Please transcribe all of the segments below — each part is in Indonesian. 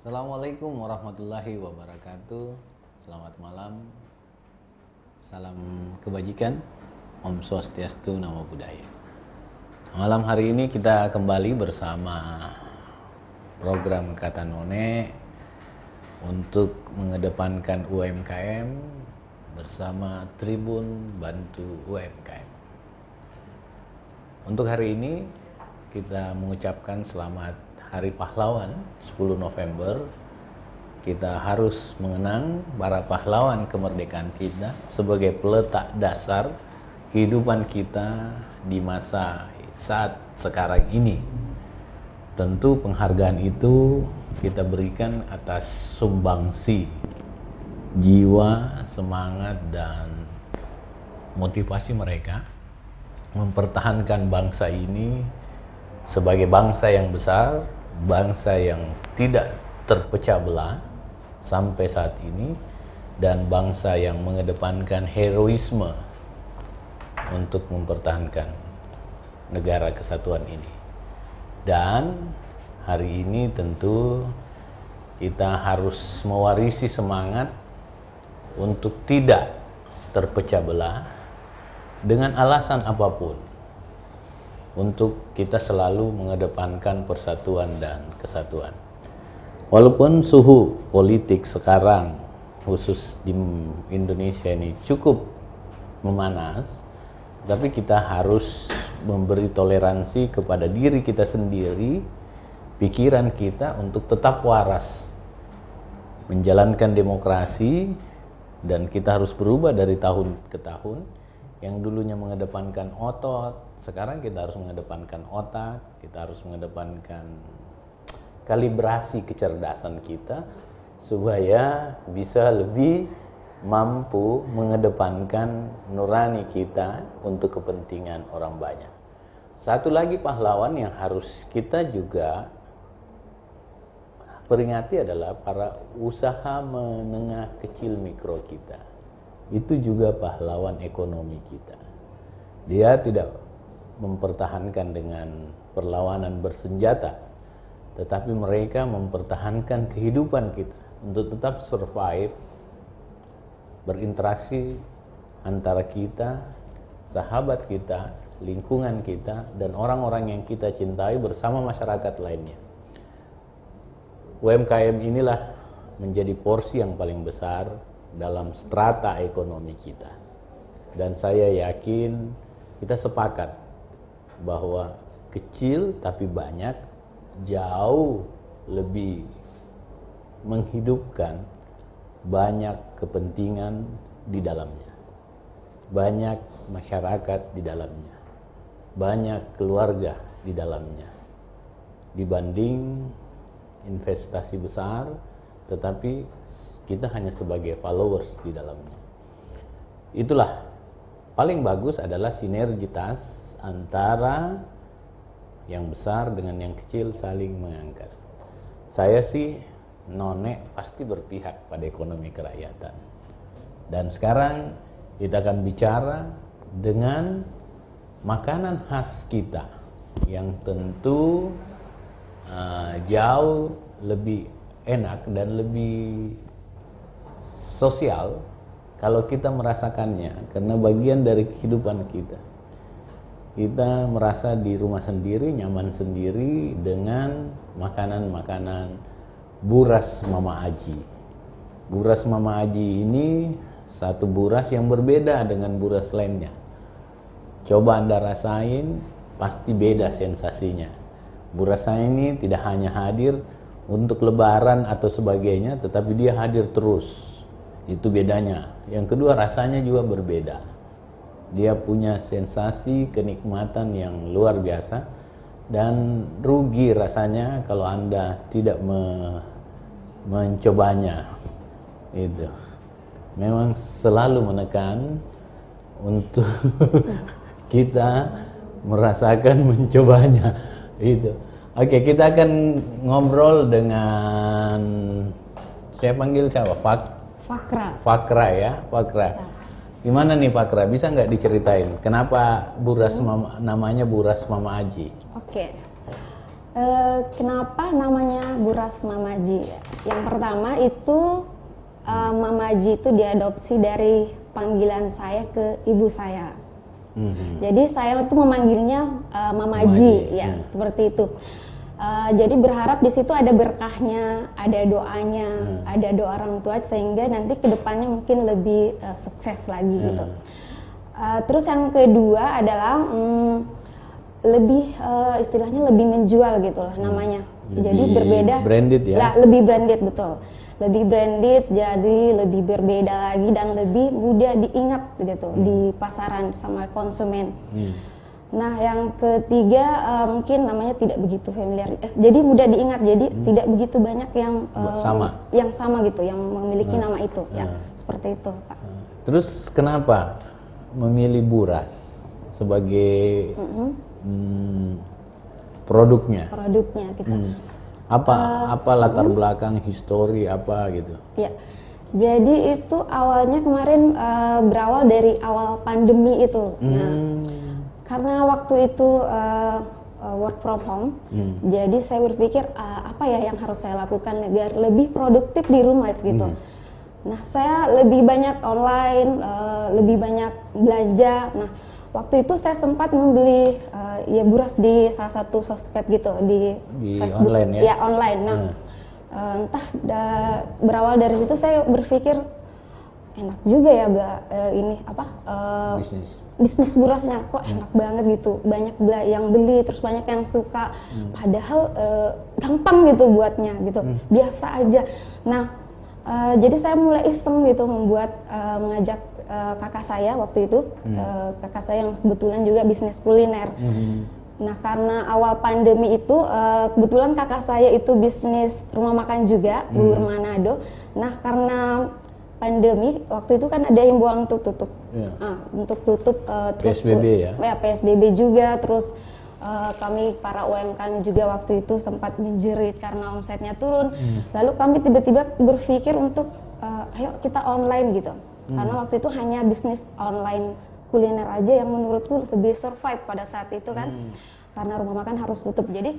Assalamualaikum warahmatullahi wabarakatuh. Selamat malam. Salam kebajikan. Om Swastiastu, Namo Buddhaya. Malam hari ini kita kembali bersama program Kata None untuk mengedepankan UMKM bersama Tribun Bantu UMKM. Untuk hari ini kita mengucapkan selamat Hari Pahlawan 10 November. Kita harus mengenang para pahlawan kemerdekaan kita sebagai peletak dasar kehidupan kita di masa saat sekarang ini. Tentu penghargaan itu kita berikan atas sumbangsi jiwa, semangat, dan motivasi mereka mempertahankan bangsa ini sebagai bangsa yang besar, bangsa yang tidak terpecah belah sampai saat ini, dan bangsa yang mengedepankan heroisme untuk mempertahankan negara kesatuan ini. Dan hari ini tentu kita harus mewarisi semangat untuk tidak terpecah belah dengan alasan apapun, untuk kita selalu mengedepankan persatuan dan kesatuan. Walaupun suhu politik sekarang khusus di Indonesia ini cukup memanas, tapi kita harus memberi toleransi kepada diri kita sendiri, pikiran kita untuk tetap waras menjalankan demokrasi, dan kita harus berubah dari tahun ke tahun. Yang dulunya mengedepankan otot, sekarang kita harus mengedepankan otak, kita harus mengedepankan kalibrasi kecerdasan kita supaya bisa lebih mampu mengedepankan nurani kita untuk kepentingan orang banyak. Satu lagi pahlawan yang harus kita juga peringati adalah para usaha menengah kecil mikro kita. Itu juga pahlawan ekonomi kita. Dia tidak mempertahankan dengan perlawanan bersenjata, tetapi mereka mempertahankan kehidupan kita untuk tetap survive, berinteraksi antara kita, sahabat kita, lingkungan kita, dan orang-orang yang kita cintai bersama masyarakat lainnya. UMKM inilah menjadi porsi yang paling besar dalam strata ekonomi kita. Dan saya yakin kita sepakat bahwa kecil tapi banyak jauh lebih menghidupkan banyak kepentingan di dalamnya, banyak masyarakat di dalamnya, banyak keluarga di dalamnya, dibanding investasi besar tetapi kita hanya sebagai followers di dalamnya. Itulah paling bagus adalah sinergitas antara yang besar dengan yang kecil saling mengangkat. Saya sih None pasti berpihak pada ekonomi kerakyatan. Dan sekarang kita akan bicara dengan makanan khas kita yang tentu jauh lebih enak dan lebih sosial kalau kita merasakannya, karena bagian dari kehidupan kita. Kita merasa di rumah sendiri, nyaman sendiri dengan makanan-makanan buras Mama Aji. Buras Mama Aji ini satu buras yang berbeda dengan buras lainnya. Coba Anda rasain, pasti beda sensasinya. Buras ini tidak hanya hadir untuk lebaran atau sebagainya, tetapi dia hadir terus. Itu bedanya. Yang kedua, rasanya juga berbeda. Dia punya sensasi kenikmatan yang luar biasa, dan rugi rasanya kalau Anda tidak mencobanya. Itu memang selalu menekan untuk kita merasakan mencobanya. Itu. Oke, kita akan ngobrol dengan, saya panggil siapa? Fakra ya, Fakra. Gimana nih Fakra, bisa nggak diceritain kenapa namanya Buras Mama Aji? Oke. Kenapa namanya Buras Mamaji? Yang pertama itu Mamaji itu diadopsi dari panggilan saya ke ibu saya. Jadi saya itu memanggilnya Mamaji, ya seperti itu. Jadi berharap di situ ada berkahnya, ada doanya, ada doa orang tua sehingga nanti kedepannya mungkin lebih sukses lagi gitu. Terus yang kedua adalah lebih istilahnya lebih menjual gitu lah namanya. Jadi berbeda. Branded ya? Lebih branded, betul. Lebih branded, jadi lebih berbeda lagi dan lebih mudah diingat gitu di pasaran sama konsumen. Nah yang ketiga mungkin namanya tidak begitu familiar. Jadi mudah diingat, jadi tidak begitu banyak yang sama gitu, yang memiliki nama itu. Ya seperti itu, Pak. Terus kenapa memilih Buras sebagai produknya? Produknya kita. Apa latar belakang histori apa gitu? Ya, jadi itu awalnya kemarin berawal dari awal pandemi itu. Nah, karena waktu itu work from home, jadi saya berpikir apa ya yang harus saya lakukan biar lebih produktif di rumah gitu. Nah, saya lebih banyak online, lebih banyak belanja. Nah, waktu itu saya sempat membeli ya Buras di salah satu sosmed gitu di Facebook, online ya? Ya online. Nah, entah berawal dari situ saya berpikir enak juga ya ini apa bisnis Burasnya kok enak banget gitu, banyak yang beli terus banyak yang suka, padahal gampang gitu buatnya gitu, biasa aja. Nah, jadi saya mulai iseng gitu mengajak kakak saya waktu itu, kakak saya yang kebetulan juga bisnis kuliner. Nah karena awal pandemi itu kebetulan kakak saya itu bisnis rumah makan juga, Bubur Manado. Nah karena pandemi waktu itu kan ada himbauan untuk tutup, untuk tutup terus PSBB ya? PSBB juga, terus kami para UMKM juga waktu itu sempat menjerit karena omsetnya turun. Lalu kami tiba-tiba berpikir untuk ayo kita online gitu. Karena waktu itu hanya bisnis online kuliner aja yang menurutku lebih survive pada saat itu kan. Karena rumah makan harus tutup. Jadi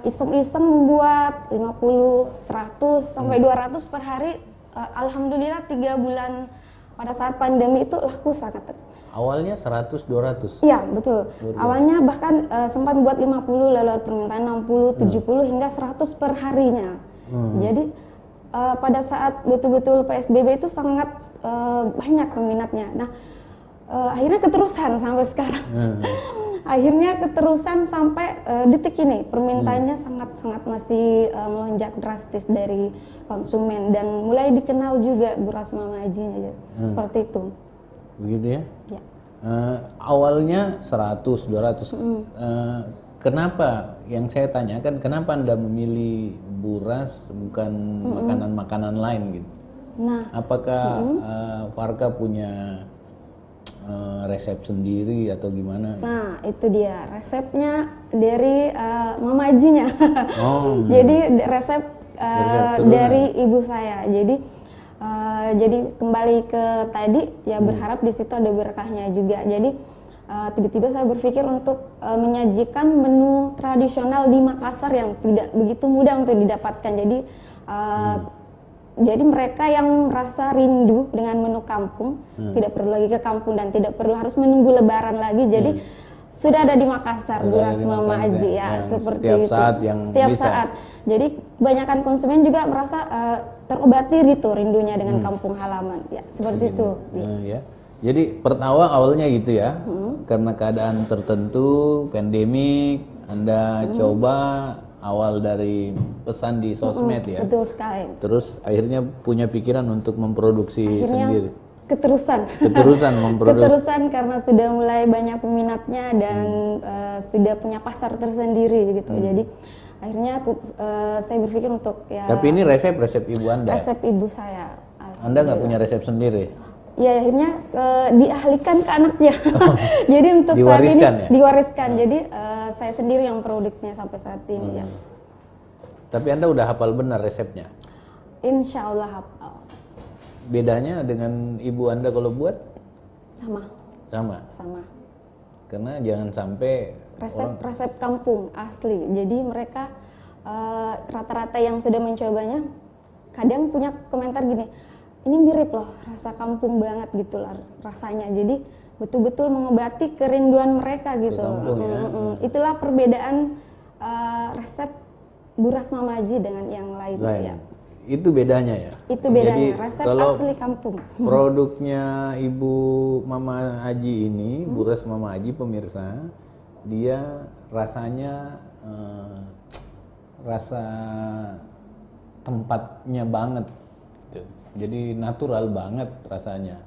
iseng-iseng membuat 50, 100 sampai 200 per hari. Alhamdulillah 3 bulan pada saat pandemi itu laku sangat. Awalnya 100, 200? Iya betul. Awalnya bahkan sempat buat 50, lalu permintaan 60, 70 hingga 100 per harinya. Jadi pada saat betul-betul PSBB itu sangat banyak peminatnya. Nah akhirnya keterusan sampai sekarang. Akhirnya keterusan sampai detik ini permintaannya sangat-sangat masih melonjak drastis dari konsumen dan mulai dikenal juga Buras Mamaji seperti itu. Begitu ya? Ya. Awalnya 100, 200. Kenapa? Yang saya tanyakan, kenapa Anda memilih Buras bukan makanan-makanan lain gitu? Nah, apakah Farka punya resep sendiri atau gimana? Nah, itu dia resepnya dari Mamajinya. Jadi resep dari ibu saya. Jadi kembali ke tadi ya berharap di situ ada berkahnya juga. Jadi tiba-tiba saya berpikir untuk menyajikan menu tradisional di Makassar yang tidak begitu mudah untuk didapatkan. Jadi mereka yang merasa rindu dengan menu kampung tidak perlu lagi ke kampung dan tidak perlu harus menunggu Lebaran lagi. Jadi sudah ada di Makassar Buras Mamaji ya seperti setiap itu. Saat yang setiap bisa. saat. Jadi kebanyakan konsumen juga merasa terobati gitu rindunya dengan kampung halaman. Ya seperti itu. Ya. Jadi pertama awalnya gitu ya, karena keadaan tertentu, pandemik, Anda coba awal dari pesan di sosmed ya. Betul sekali. Terus akhirnya punya pikiran untuk memproduksi sendiri. Keterusan memproduksi. Keterusan karena sudah mulai banyak peminatnya dan sudah punya pasar tersendiri gitu. Jadi akhirnya saya berpikir untuk ya. Tapi ini resep ibu Anda. Resep ibu saya. Anda nggak punya resep sendiri? Ya akhirnya diahlikan ke anaknya. Jadi untuk saat ini diwariskan. Jadi saya sendiri yang produksinya sampai saat ini ya. Tapi Anda udah hafal benar resepnya? Insya Allah hafal. Bedanya dengan ibu Anda kalau buat? Sama. Sama? Sama. Karena jangan sampai resep kampung asli. Jadi mereka rata-rata yang sudah mencobanya kadang punya komentar gini, ini mirip loh, rasa kampung banget gitu lah rasanya. Jadi betul-betul mengobati kerinduan mereka gitu. Kampung, ya? Itulah perbedaan resep buras Mama Aji dengan yang lain. Ya. Itu bedanya ya. Itu bedanya. Jadi, resep kalau asli kampung. Produknya Ibu Mama Aji ini, buras Mama Aji pemirsa, dia rasanya rasa tempatnya banget. Gitu. Jadi natural banget rasanya.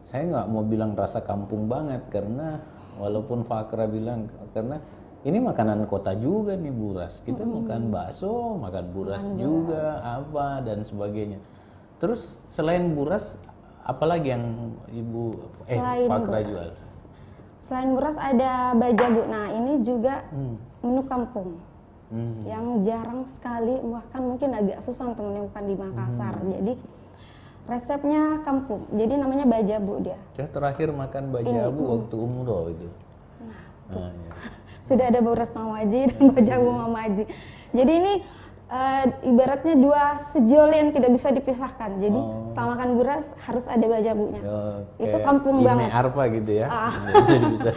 Saya nggak mau bilang rasa kampung banget karena walaupun Fakra bilang karena ini makanan kota juga nih buras. Kita makan bakso, makan buras juga, apa dan sebagainya. Terus selain buras, apalagi yang Ibu Fakra jual? Selain buras ada bajabu. Nah ini juga menu kampung yang jarang sekali, bahkan mungkin agak susah untuk menemukan di Makassar. Jadi resepnya kampung. Jadi namanya bajabu dia. Saya terakhir makan bajabu waktu umroh itu. Ya. Sudah ada buras Mama Aji dan bajabu Mama Aji. Jadi ini ibaratnya dua sejoli yang tidak bisa dipisahkan. Jadi setelah makan buras harus ada bajabunya. Itu kampung banget. Ini Arfa gitu ya. Bisa.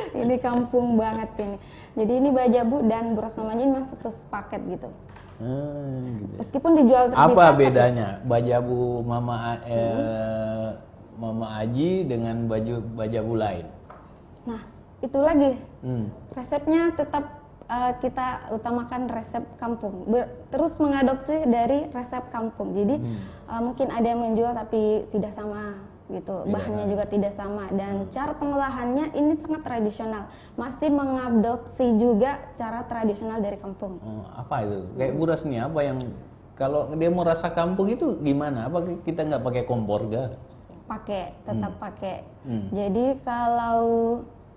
Ini kampung banget ini. Jadi ini bajabu dan buras Mama Aji memang satu paket gitu. Gitu. Meskipun dijual terpisah. Apa bedanya bajabu Mama Aji dengan bajabu lain? Nah, itu lagi. Resepnya tetap kita utamakan resep kampung. Terus mengadopsi dari resep kampung. Jadi mungkin ada yang menjual tapi tidak sama gitu. Bahannya juga tidak sama dan cara pengolahannya ini sangat tradisional. Masih mengadopsi juga cara tradisional dari kampung. Apa itu? Kayak buras nih, apa yang kalau dia mau rasa kampung itu gimana? Apa kita nggak pakai kompor ga? Pakai, tetap pakai. Jadi kalau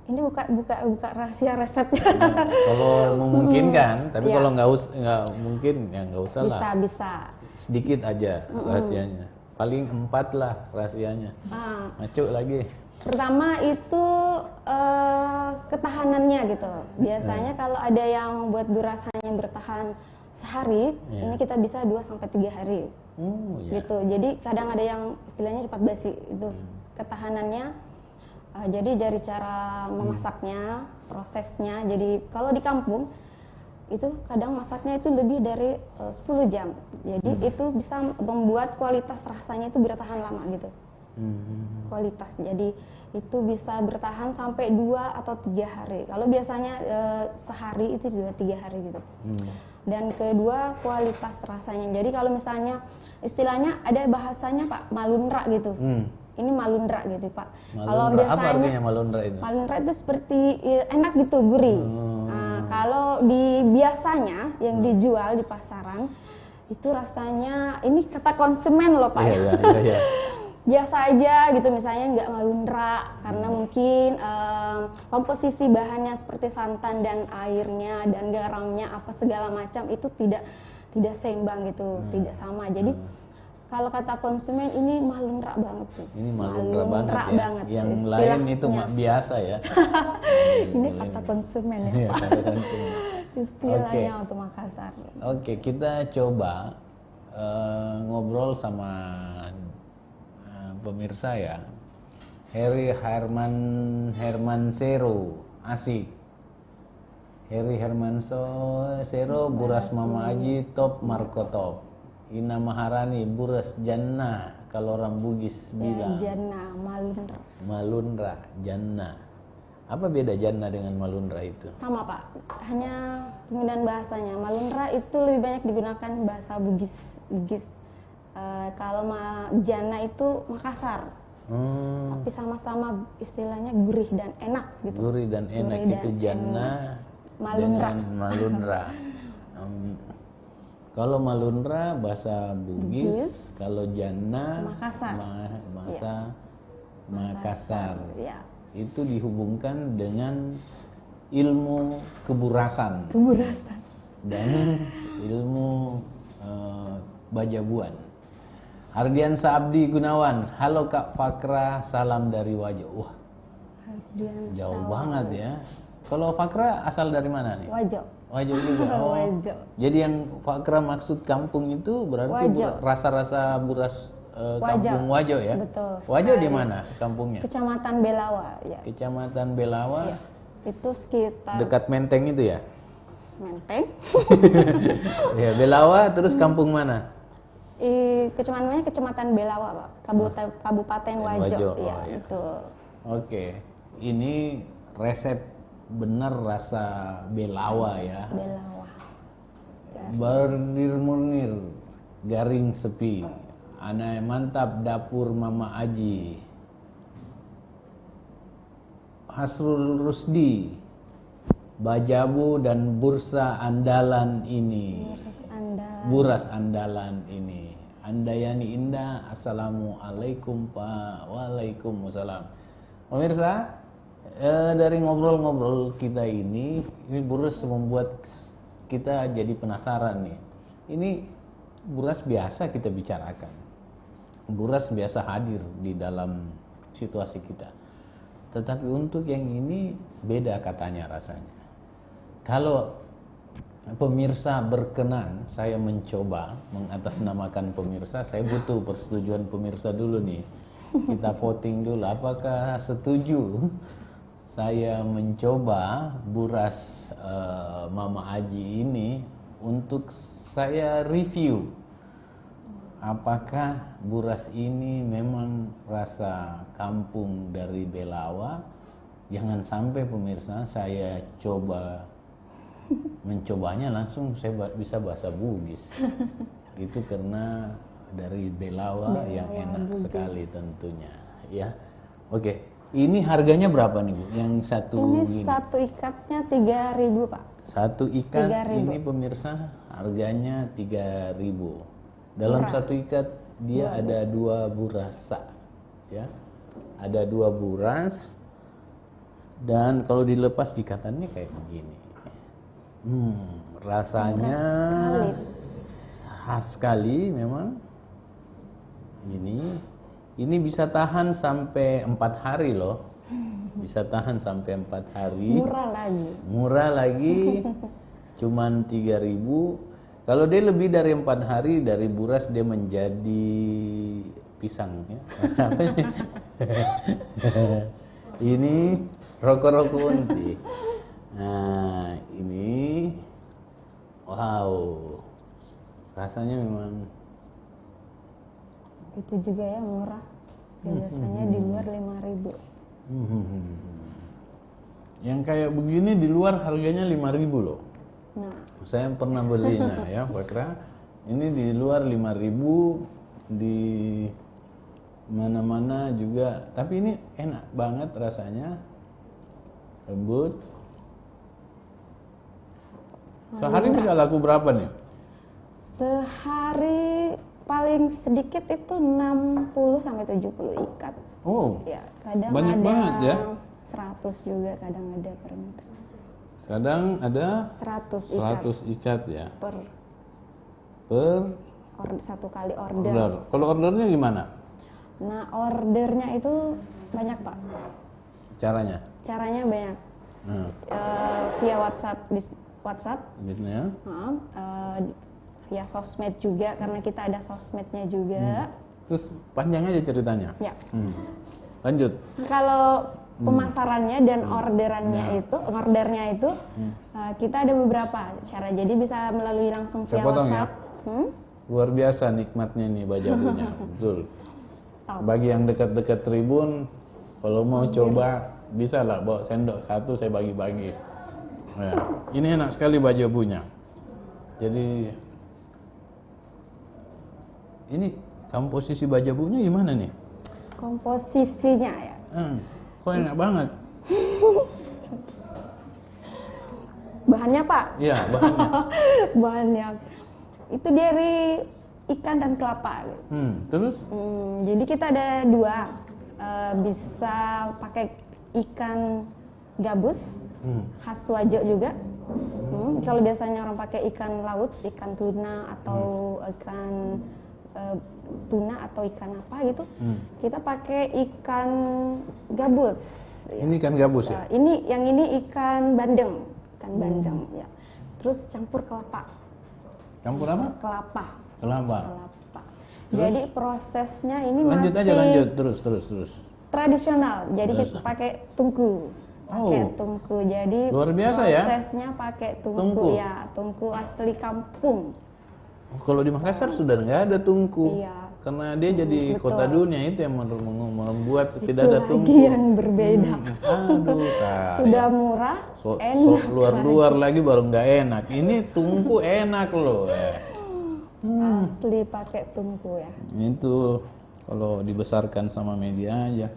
ini buka rahasia resepnya. Kalau memungkinkan, tapi kalau nggak mungkin ya nggak usah lah. Bisa. Sedikit aja rahasianya. Paling 4 lah rahasianya. Macuk lagi. Pertama itu ketahanannya gitu. Biasanya kalau ada yang buat buras hanya bertahan sehari, ini kita bisa 2-3 hari. Gitu. Jadi kadang ada yang istilahnya cepat basi itu ketahanannya. Jadi dari cara memasaknya, prosesnya. Jadi kalau di kampung itu kadang masaknya itu lebih dari 10 jam. Jadi itu bisa membuat kualitas rasanya itu bertahan lama gitu. Kualitas. Jadi itu bisa bertahan sampai 2 atau 3 hari. Kalau biasanya sehari itu 2-3 hari gitu. Dan kedua kualitas rasanya. Jadi kalau misalnya istilahnya ada bahasanya Pak malunra gitu. Ini malunra gitu Pak. Kalau biasanya apa artinya malunra itu? Malunra itu seperti enak gitu, gurih. Kalau biasanya yang dijual di pasaran itu rasanya ini kata konsumen loh Pak. Iya. Biasa aja gitu, misalnya nggak malunra karena mungkin komposisi bahannya seperti santan dan airnya dan garamnya apa segala macam itu tidak seimbang gitu, tidak sama. Jadi kalau kata konsumen ini malunra banget tuh. Ini malunra banget ya. Yang lain itu biasa ya. Ini kata konsumen ya Pak. Kata konsumen. Istilahnya untuk Makassar. Oke, kita coba ngobrol sama pemirsa ya. Heri Hermansero, asik. Heri Hermansero, buras Mama Aji top Marco top. Ina Maharani, buras Jannah, kalau orang Bugis bilang. Jannah, Malunra, Jannah. Apa beda Jannah dengan Malunra itu? Sama Pak, hanya penggunaan bahasanya. Malunra itu lebih banyak digunakan bahasa Bugis. Kalau Jannah itu Makassar. Tapi sama-sama istilahnya gurih dan enak gitu. Gurih dan enak itu Jannah dengan Malunra. Kalau Malunra bahasa Bugis, kalau Jannah Makassar. Makassar. Ya. Itu dihubungkan dengan ilmu keburasan. Dan ilmu bajabuan. Ardiansa Abdi Gunawan, halo Kak Fakra, salam dari Wajo. Wah, Jauh banget ya. Kalau Fakra asal dari mana nih? Wajo. Wajo juga. Oh. Wajo. Jadi yang Fakra maksud kampung itu berarti rasa-rasa buras kampung Wajo ya? Betul. Wajo di mana kampungnya? Kecamatan Belawa ya. Kecamatan Belawa. Ya. Itu sekitar dekat Menteng itu ya? Menteng. Ya, Belawa terus kampung mana? Kecamatannya Kecamatan Belawa, Pak. Kabupaten Wajo. Ya, ya. betul. Oke. Ini resep benar rasa Belawa ya. Belawa. Berdir-murnir, garing sepi. Anai mantap dapur Mama Aji. Hasrul Rusdi. Bajabu dan bursa andalan ini. Buras andalan ini. Andayani Indah. Assalamualaikum Pak. Waalaikumsalam. Pemirsa, dari ngobrol-ngobrol kita ini buras membuat kita jadi penasaran nih. Ini buras biasa kita bicarakan. Buras biasa hadir di dalam situasi kita. Tetapi untuk yang ini beda katanya rasanya. Kalau pemirsa berkenan, saya mencoba mengatasnamakan pemirsa, saya butuh persetujuan pemirsa dulu nih. Kita voting dulu, apakah setuju saya mencoba buras Mama Aji ini untuk saya review. Apakah buras ini memang rasa kampung dari Belawa? Jangan sampai pemirsa saya mencobanya langsung saya bisa bahasa Bugis. Itu karena dari Belawa yang enak Bugis sekali tentunya ya. Oke, ini harganya berapa nih Bu? Yang satu ini satu ikatnya 3.000 Pak. Satu ikat 3.000. Ini pemirsa harganya 3.000. Dalam satu ikat dia ada 2 burasa ya. Ada 2 buras dan kalau dilepas ikatannya kayak begini. Rasanya khas sekali memang. Ini bisa tahan sampai 4 hari loh. Bisa tahan sampai 4 hari. Murah lagi. Cuman 3.000. Kalau dia lebih dari 4 hari dari buras dia menjadi pisang ya. Ini roko-roko unti. Nah, ini wow. Rasanya memang itu juga ya murah. Biasanya di luar 5.000. Yang kayak begini di luar harganya 5.000 loh. Nah, saya pernah belinya ya, Fakra. Ini di luar 5.000, di mana-mana juga. Tapi ini enak banget rasanya, lembut. Sehari bisa laku berapa nih? Sehari paling sedikit itu 60 sampai 70 ikat. Oh, ya, kadang banyak ada banget ya. 100 juga, kadang ada permintaan. Kadang ada 100 ikat ya. Per satu kali order. Kalau ordernya gimana? Nah, ordernya itu banyak Pak. Caranya banyak. Via WhatsApp. Gitu ya. Via sosmed juga karena kita ada sosmednya juga. Terus panjang aja ceritanya. Ya. Lanjut. Kalau pemasarannya dan ordernya itu kita ada beberapa cara. Jadi bisa melalui langsung via WhatsApp. Ya? Luar biasa nikmatnya nih Bajabunya. Betul. Bagi yang dekat-dekat Tribun, kalau mau coba bisa lah bawa sendok 1 saya bagi-bagi. Nah, ini enak sekali Bajabunya. Jadi ini komposisi Bajabunya gimana nih? Komposisinya ya. Kok enak banget. Bahannya Pak? Iya, bahannya. Bahannya itu dari ikan dan kelapa. Terus? Jadi kita ada 2. Bisa pakai ikan gabus, khas Wajo juga. Kalau biasanya orang pakai ikan laut, ikan tuna atau ikan tuna atau ikan apa gitu, kita pakai ikan gabus Ya. Ini ikan gabus ya? Yang ini ikan bandeng, ya. Terus campur kelapa. Campur apa? Kelapa. Kelapa. Jadi prosesnya ini lanjut masih aja, lanjut terus. Tradisional. Jadi kita pakai tungku. Jadi luar biasa ya. Prosesnya pakai tungku ya, tungku asli kampung. Kalau di Makassar sudah nggak ada tungku. Iya. Karena dia jadi kota dunia, itu yang membuat itu tidak ada tungku. Lagi yang berbeda. Aduh, sudah murah, enak. Luar lagi baru nggak enak. Ini tungku enak loh. Asli pakai tungku ya. Itu kalau dibesarkan sama media aja.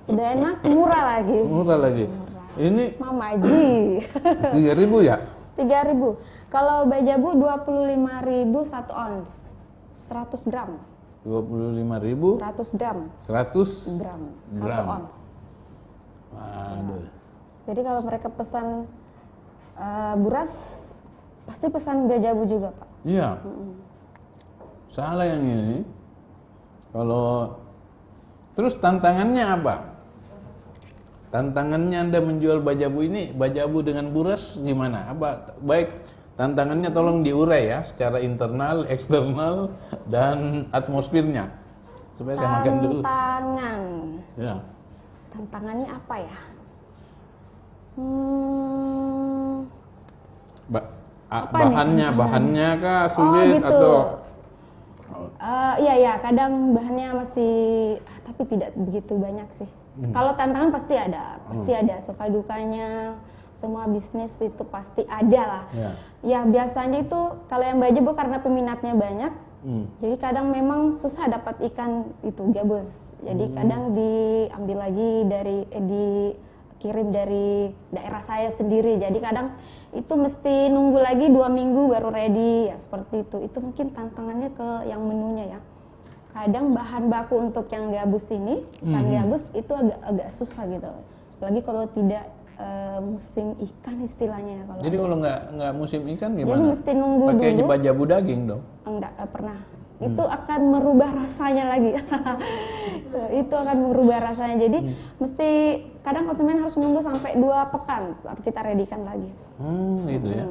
Sudah enak, murah lagi. Murah. Ini Mamaji. 3.000 ya? 3.000. Kalau bajabu 25.000 1 ons. 100 gram. 25.000. 100 gram. 100 gram. 1 ons. Waduh. Jadi kalau mereka pesan buras, pasti pesan bajabu juga, Pak. Iya. Salah yang ini. Kalau terus tantangannya apa? Tantangannya Anda menjual bajabu ini, bajabu dengan buras gimana? Apa baik tantangannya tolong diurai ya secara internal, eksternal dan atmosfernya. Supaya saya makan dulu. Tantangan. Ya. Tantangannya apa ya? Bahannya kah sulit gitu. atau? Iya, kadang bahannya masih, tapi tidak begitu banyak sih. Kalau tantangan pasti ada, suka dukanya, semua bisnis itu pasti ada lah. Ya biasanya itu kalau yang bajabu karena peminatnya banyak, jadi kadang memang susah dapat ikan itu gabus. Jadi kadang diambil lagi dikirim dari daerah saya sendiri. Jadi kadang itu mesti nunggu lagi 2 minggu baru ready ya, seperti itu. Itu mungkin tantangannya ke yang menunya ya. Kadang bahan baku untuk yang gabus ini, ikan gabus itu agak susah gitu. Apalagi kalau tidak musim ikan istilahnya. Jadi kalau nggak musim ikan gimana? Jadi mesti nunggu pakai dulu. bajabu daging dong? Enggak pernah. Itu akan merubah rasanya lagi. Itu akan merubah rasanya. Jadi mesti kadang konsumen harus nunggu sampai 2 pekan baru kita readykan lagi. Gitu ya.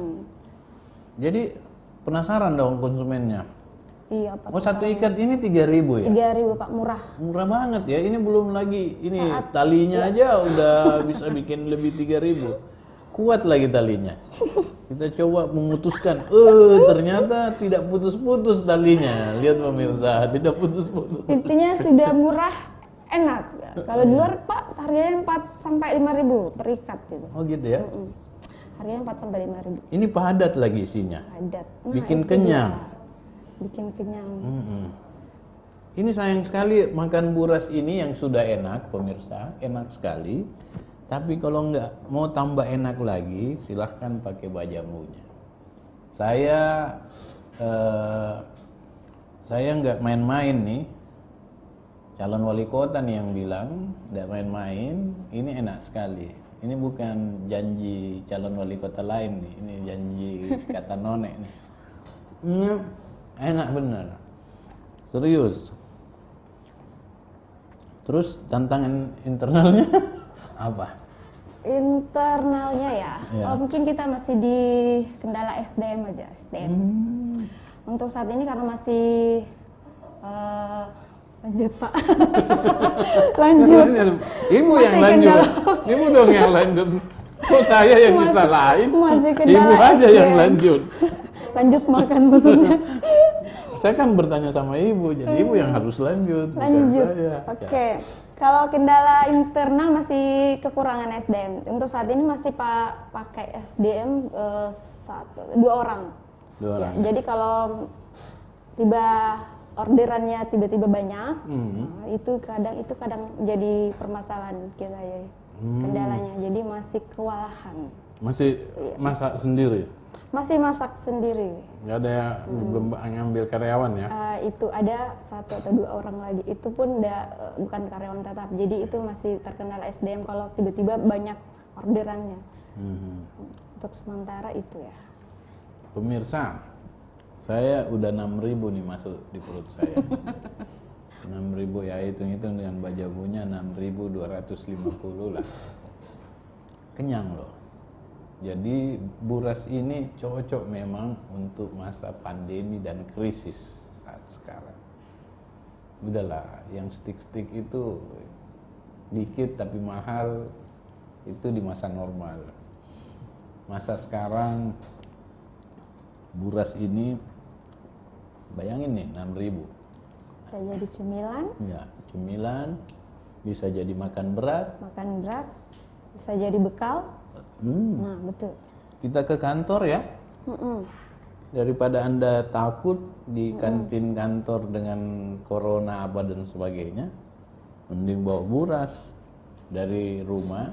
Jadi penasaran dong konsumennya. Iya, Pak. Satu ikat ini 3.000 ya? 3.000, Pak, murah. Murah banget ya. Ini belum lagi talinya aja udah bisa bikin lebih 3.000. Kuat lagi talinya. Kita coba memutuskan. Ternyata tidak putus-putus talinya. Lihat pemirsa, tidak putus-putus. Intinya sudah murah, enak. Kalau di luar, Pak, harganya 4 sampai 5.000 per ikat gitu. Oh gitu ya. Harganya 4 sampai 5.000. Ini padat lagi isinya. Padat. Bikin kenyang. Bikin kenyang. Ini sayang sekali makan buras ini yang sudah enak, pemirsa, enak sekali. Tapi kalau nggak mau tambah enak lagi, silahkan pakai bajamunya. Saya nggak main-main nih. Calon wali kota nih yang bilang nggak main-main. Ini enak sekali. Ini bukan janji calon wali kota lain nih. Ini janji kata nonek nih. Ini enak bener. Serius. Terus tantangan internalnya apa? Internalnya ya. Mungkin kita masih di kendala SDM aja, SDM. Untuk saat ini karena masih lanjut, Pak. Lanjut. Ibu yang lanjut. Ibu dong yang lanjut. Kok saya yang disalahin? Ibu aja SDM. yang lanjut. Lanjut makan maksudnya. Saya kan bertanya sama ibu, jadi ibu yang harus lanjut. Lanjut. Oke. Kalau kendala internal masih kekurangan SDM. Untuk saat ini masih pakai SDM 2 orang. 2 orang. Ya, jadi kalau orderannya tiba-tiba banyak, itu kadang jadi permasalahan kita ya. Kendalanya. Jadi masih kewalahan. Masih masak sendiri? Masih masak sendiri. Nggak ada yang ngambil karyawan ya? Itu ada 1 atau 2 orang lagi. Itu pun bukan karyawan tetap. Jadi itu masih terkendala SDM kalau tiba-tiba banyak orderannya. Untuk sementara itu ya. Pemirsa, saya udah 6.000 nih masuk di perut saya. 6.000 ya, hitung-hitung dengan bajabunya 6.250 lah. Kenyang loh. Jadi buras ini cocok memang untuk masa pandemi dan krisis saat sekarang. Udahlah, yang stick-stick itu dikit tapi mahal, itu di masa normal. Masa sekarang buras ini, bayangin nih 6.000. Bisa jadi cemilan. Ya, cemilan, bisa jadi makan berat. Makan berat, bisa jadi bekal. Nah, betul. Kita ke kantor ya. Daripada Anda takut di kantin kantor dengan corona apa dan sebagainya, mending bawa buras dari rumah.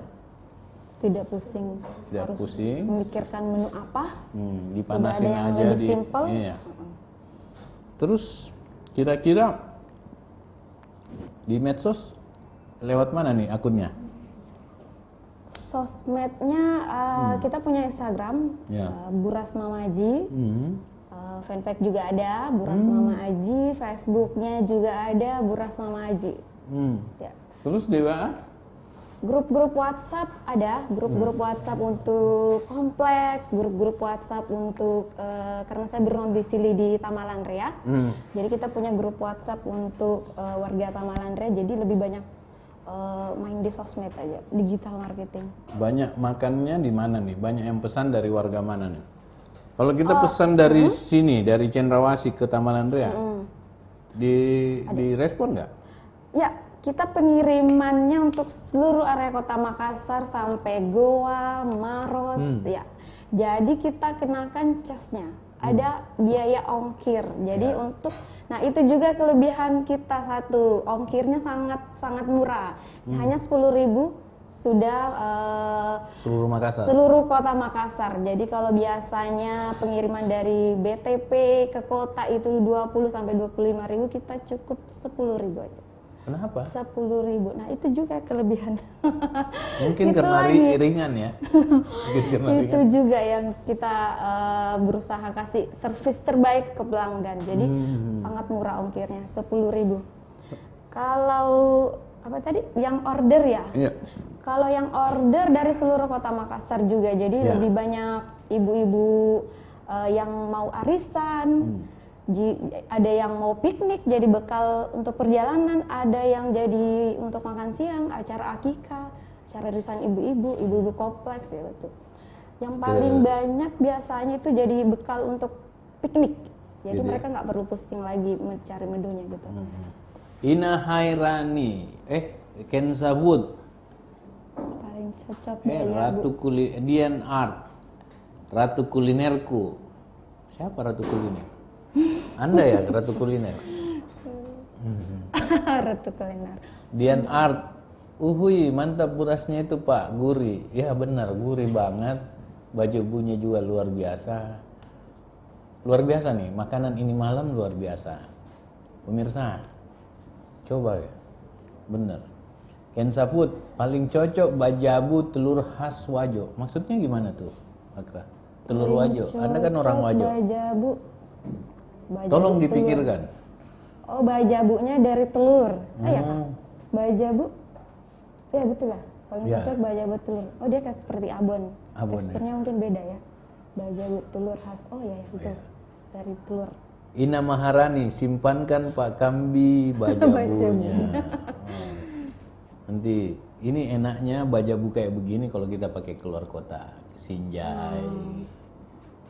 Tidak pusing. Tidak harus pusing. memikirkan menu apa. Dipanasin Sudah ada yang aja lebih simple. Iya. Terus kira-kira di medsos lewat mana nih akunnya? Sosmednya kita punya Instagram, Ya. Buras Mamaji. Fanpage juga ada, Buras Mamaji. Facebooknya juga ada, Buras Mamaji. Ya. Terus di WA? Grup-grup WhatsApp ada, grup-grup WhatsApp untuk kompleks, grup-grup WhatsApp untuk karena saya berdomisili di Tamalan Rea, jadi kita punya grup WhatsApp untuk warga Tamalan Rea, jadi lebih banyak main di sosmed aja, digital marketing. Banyak makannya di mana nih? Banyak yang pesan dari warga mana nih? Kalau kita pesan dari sini, dari Cendrawasih ke Tamalan Rea, di respon nggak? Ya, kita pengirimannya untuk seluruh area Kota Makassar sampai Goa, Maros, ya. Jadi kita kenakan casnya, ada biaya ongkir. Jadi nah itu juga kelebihan kita satu, ongkirnya sangat murah, hanya 10.000 sudah Seluruh Makassar. seluruh Kota Makassar. Jadi kalau biasanya pengiriman dari BTP ke kota itu 20 sampai 25.000, kita cukup 10.000 aja. Kenapa? 10.000. Nah itu juga kelebihan. Mungkin Itu karena lagi. ringan ya. Mungkin karena Itu juga yang kita berusaha kasih servis terbaik ke pelanggan. Jadi sangat murah ongkirnya, 10.000. Kalau apa tadi? Yang order ya? Iya. Kalau yang order dari seluruh Kota Makassar juga. Jadi lebih banyak ibu-ibu yang mau arisan. Ada yang mau piknik jadi bekal untuk perjalanan, ada yang jadi untuk makan siang, acara akikah, acara arisan ibu-ibu kompleks ya betul. Yang paling banyak biasanya itu jadi bekal untuk piknik. Jadi mereka nggak perlu pusing lagi mencari menunya gitu. Ina Hairani, Ken Sabut, Paling cocok Ratu Dian Art, Ratu Kulinerku. Siapa Ratu Kuliner? Anda ya Ratu Kuliner. Ratu Kuliner. Dian Art, uhui mantap burasnya itu Pak, gurih. Ya benar, gurih banget. Baju bunya juga luar biasa. Luar biasa nih, makanan ini malam luar biasa. Pemirsa, coba ya, bener. Ken Saput, paling cocok bajabu telur khas Wajo. Maksudnya gimana tuh, Akra? Telur Wajo, Anda kan orang Wajo. Bajabu. Tolong dipikirkan. Oh, bajabunya dari telur. Ya kan? Bajabu. Ya betul lah. Paling cocok bajabu telur. Oh, dia kayak seperti abon. Teksturnya mungkin beda ya. Bajabu telur khas. Oh ya, betul. Dari telur. Ina Maharani, simpankan Pak Kambi bajabunya. Nanti ini enaknya bajabu kayak begini kalau kita pakai keluar kota, ke Sinjai,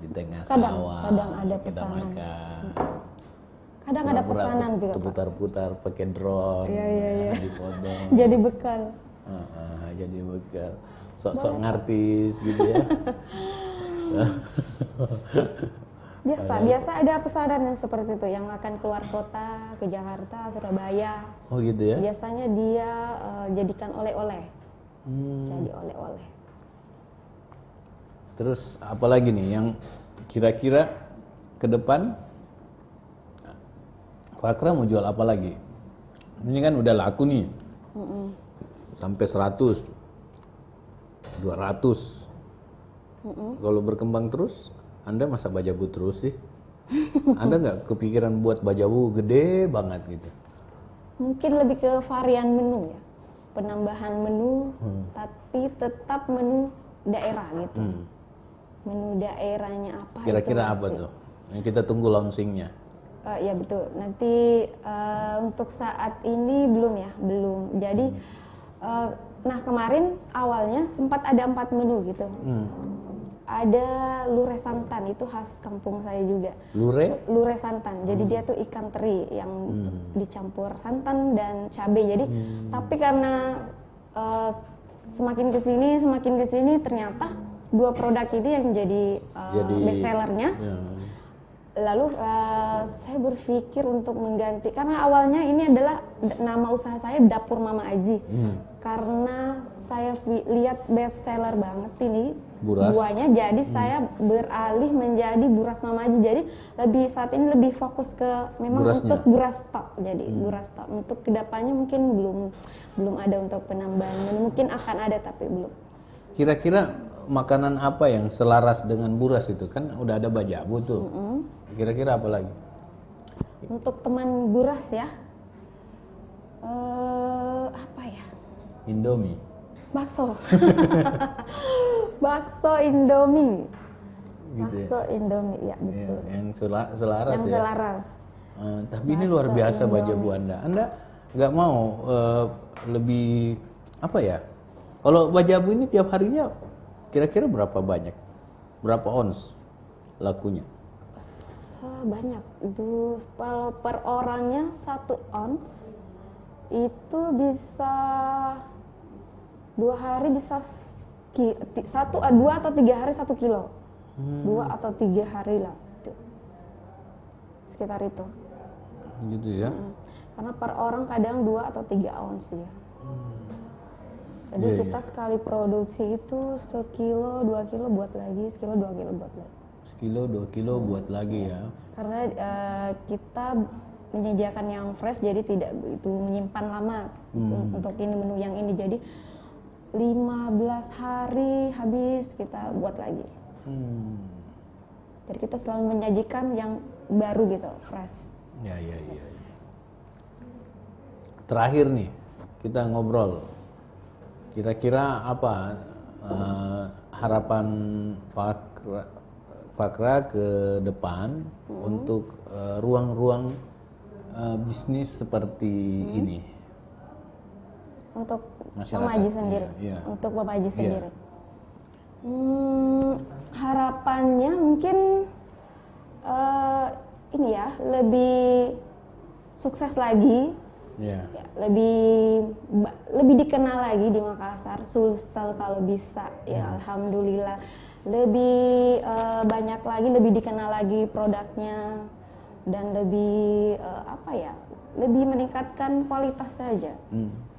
di tengah sawah. Kadang ada kita pesanan. makan. Kadang ada pesanan juga, Pak. Putar-putar pakai drone, Iya. dipotong. Jadi bekal. Jadi bekal. Sok-sok ngartis gitu ya. Biasa ada pesanan yang seperti itu, yang akan keluar kota ke Jakarta, Surabaya. Oh gitu ya. Biasanya dia jadikan oleh-oleh. Jadi oleh-oleh. Terus apalagi nih yang kira-kira ke depan Fakra mau jual apa lagi? Ini kan udah laku nih. Sampai 100, 200. Kalau berkembang terus, Anda masa bajabu terus sih? Anda nggak kepikiran buat bajabu gede banget gitu? Mungkin lebih ke varian menu ya, penambahan menu, tapi tetap menu daerah gitu. Menu daerahnya apa? Kira-kira apa tuh? Yang kita tunggu launchingnya. Ya betul. Nanti untuk saat ini belum ya, belum. Jadi, nah kemarin awalnya sempat ada 4 menu gitu. Ada lure santan, itu khas kampung saya juga. Lure santan. Jadi dia tuh ikan teri yang dicampur santan dan cabai. Jadi tapi karena semakin kesini ternyata 2 produk ini yang jadi best sellernya. Lalu saya berpikir untuk mengganti, karena awalnya ini adalah nama usaha saya Dapur Mama Aji. Karena saya lihat best seller banget ini buahnya, jadi saya beralih menjadi Buras Mama Aji. Jadi saat ini lebih fokus ke memang burasnya. Untuk buras stok. Jadi buras stok. Untuk kedepannya mungkin belum ada untuk penambahan. Mungkin akan ada tapi belum. Kira-kira makanan apa yang selaras dengan buras itu? Kan udah ada bajabu tuh. Kira-kira apa lagi? Untuk teman buras ya, apa ya? Indomie. Bakso. Bakso Indomie. Gitu Bakso Indomie, ya betul. Yang selaras yang ya. Selaras. Tapi ini luar biasa bajabu Anda. Anda nggak mau lebih apa ya? Kalau bajabu ini tiap harinya kira-kira berapa banyak? Berapa ons lakunya? Banyak. Kalau per orangnya 1 ons itu bisa 2 hari bisa 2 atau 3 hari 1 kilo. 2 atau 3 hari lah. Sekitar itu. Gitu ya. Karena per orang kadang 2 atau 3 ons ya. Jadi kita sekali produksi itu 1 kilo, 2 kilo buat lagi, 1 kilo, 2 kilo buat lagi. 1 kilo, 2 kilo buat lagi ya. Karena kita menyediakan yang fresh, jadi tidak begitu menyimpan lama untuk ini menu yang ini. Jadi 15 hari habis kita buat lagi. Jadi kita selalu menyajikan yang baru gitu, fresh. Ya. Terakhir nih kita ngobrol. Kira-kira apa harapan Fakra ke depan untuk ruang-ruang bisnis seperti ini? Untuk masyarakat. Mama Aji sendiri. Yeah. Untuk Bapak Aji sendiri. Harapannya mungkin ini ya, lebih sukses lagi. Yeah. Ya, lebih dikenal lagi di Makassar, Sulsel kalau bisa. Ya alhamdulillah. Lebih banyak lagi, lebih dikenal lagi produknya, dan lebih lebih meningkatkan kualitas saja.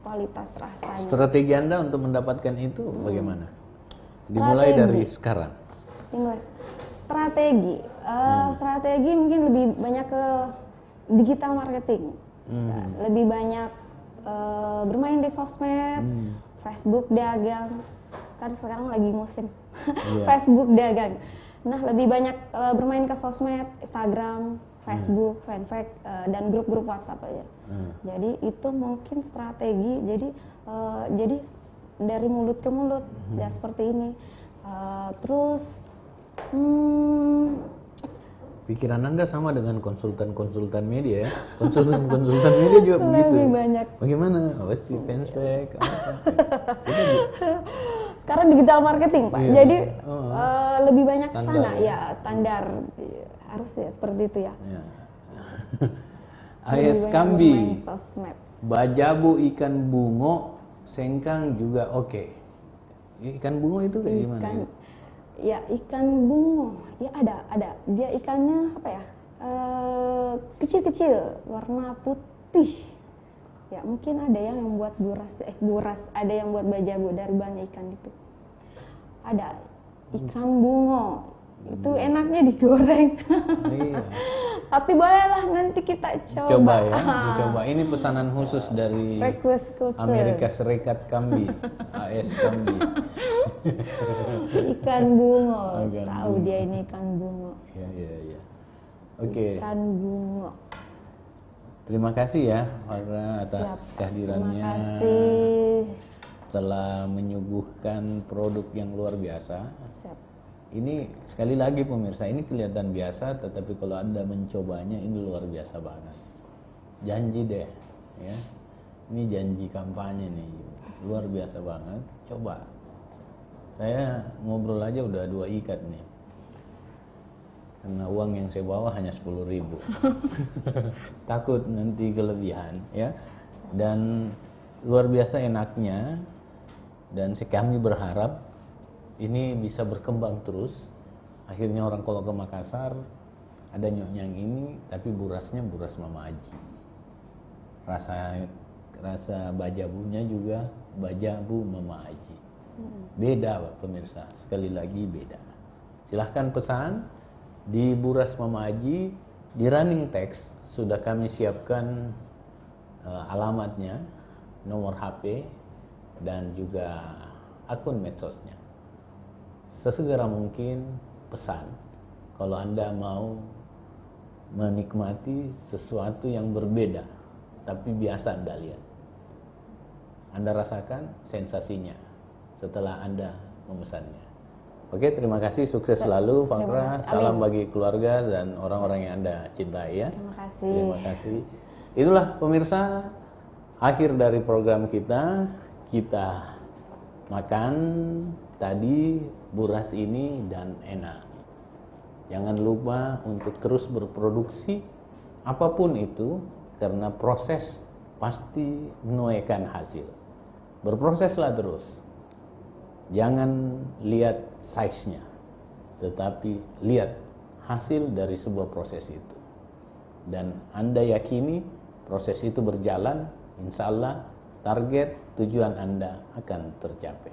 Kualitas rasanya. Strategi Anda untuk mendapatkan itu bagaimana? Dimulai dari sekarang. Strategi mungkin lebih banyak ke digital marketing. Lebih banyak bermain di sosmed, Facebook dagang. Kan sekarang lagi musim Facebook dagang. Nah, lebih banyak bermain ke sosmed, Instagram, Facebook, fanpage, dan grup-grup WhatsApp aja. Jadi itu mungkin strategi. Jadi dari mulut ke mulut ya seperti ini. Terus pikiran Anda sama dengan konsultan media ya. Konsultan media juga begitu. Lebih banyak. Bagaimana? Pasti fanspage Sekarang digital marketing, Pak. Jadi lebih banyak ke sana ya, standar harus ya seperti itu ya. AS Kambi, bajabu ikan bungo, sengkang juga oke. Ikan bungo itu kayak gimana? Ya ikan bungo, ya ada. Dia ikannya apa ya? Kecil-kecil, warna putih. Ya mungkin ada yang buat buras, ada yang buat bajabu dari bahan ikan itu. Ada ikan bungo, itu enaknya digoreng. Iya. Tapi bolehlah nanti kita coba. Coba. Ini pesanan khusus dari Amerika Serikat Kambi, AS Kambi. Ikan bungo, tahu dia ini ikan bungo. Iya. Oke. Ikan bungo. Terima kasih ya Farah atas kehadirannya. Terima kasih. Telah menyuguhkan produk yang luar biasa. Siap. Ini sekali lagi pemirsa, ini kelihatan biasa, tetapi kalau Anda mencobanya ini luar biasa banget. Janji deh, ya. Ini janji kampanye nih, luar biasa banget. Coba. Saya ngobrol aja udah 2 ikat nih. Karena uang yang saya bawa hanya 10.000. Takut nanti kelebihan, ya. Dan luar biasa enaknya, dan kami berharap ini bisa berkembang terus. Akhirnya orang kalau ke Makassar ada nyonyang ini, tapi burasnya buras Mama Aji. Rasa bajabunya juga bajabu Mama Aji. Beda Pak pemirsa, sekali lagi beda. Silahkan pesan di buras Mama Aji, di running text sudah kami siapkan alamatnya, nomor HP, dan juga akun medsosnya. Sesegera mungkin pesan kalau Anda mau menikmati sesuatu yang berbeda tapi biasa Anda lihat. Anda rasakan sensasinya setelah Anda memesannya. Oke, terima kasih, sukses selalu Fakra. Salam bagi keluarga dan orang-orang yang Anda cintai ya. Terima kasih. Terima kasih. Itulah pemirsa, akhir dari program kita. Kita makan tadi buras ini dan enak. Jangan lupa untuk terus berproduksi apapun itu, karena proses pasti menuaikan hasil. Berproseslah terus. Jangan lihat size-nya, tetapi lihat hasil dari sebuah proses itu. Dan Anda yakini proses itu berjalan, insya Allah target tujuan Anda akan tercapai.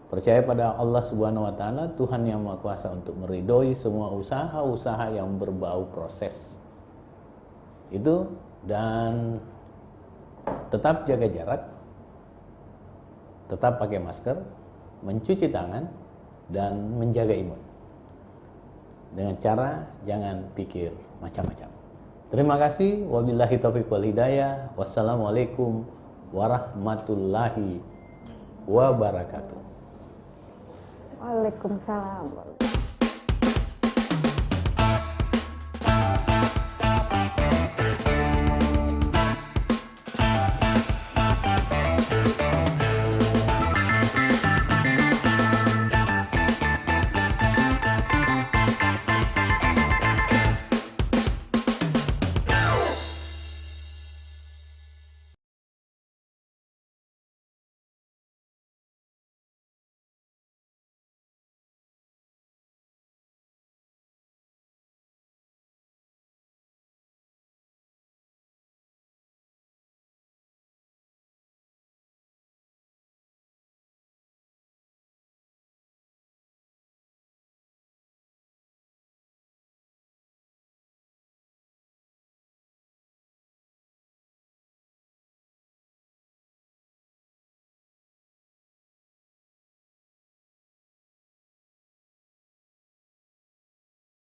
Percaya pada Allah Subhanahu wa Ta'ala, Tuhan yang Maha Kuasa untuk meridhoi semua usaha-usaha yang berbau proses itu, dan tetap jaga jarak, tetap pakai masker, mencuci tangan, dan menjaga imun. Dengan cara jangan pikir macam-macam. Terima kasih. Wabillahi taufiq wal hidayah. Wassalamualaikum warahmatullahi wabarakatuh. Waalaikumsalam.